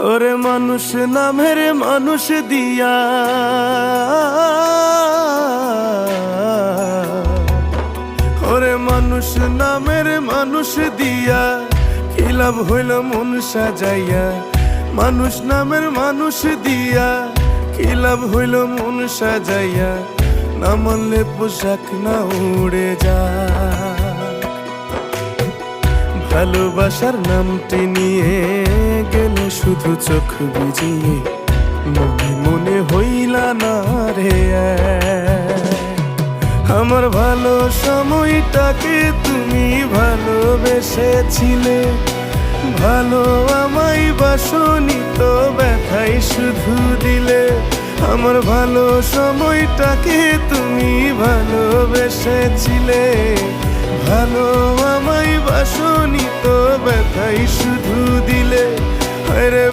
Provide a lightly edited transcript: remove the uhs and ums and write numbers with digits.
ওরে মানুষ নামের মানুষ দিয়া ওরে মানুষ নামের মানুষ দিয়া কি লাভ হইল মন সাজাইয়া মানুষ নামের মানুষ দিয়া কি লাভ হইল মন সাজাইয়া না মানলে পোশাক না উড়ে যা ভালোবাসার নামটি নিয়ে গেলে শুধু চোখ বুঝিয়ে মনে মনে হইলা না রে আমার ভালো সময়টাকে তুমি ভালোবেসেছিলে ভালো আমায় বাসনি তো ব্যথাই শুধু দিলে আমার ভালো সময়টাকে তুমি ভালোবেসেছিলে ভালো আমায় বাসনি তো ব্যথাই শুধু দিলে।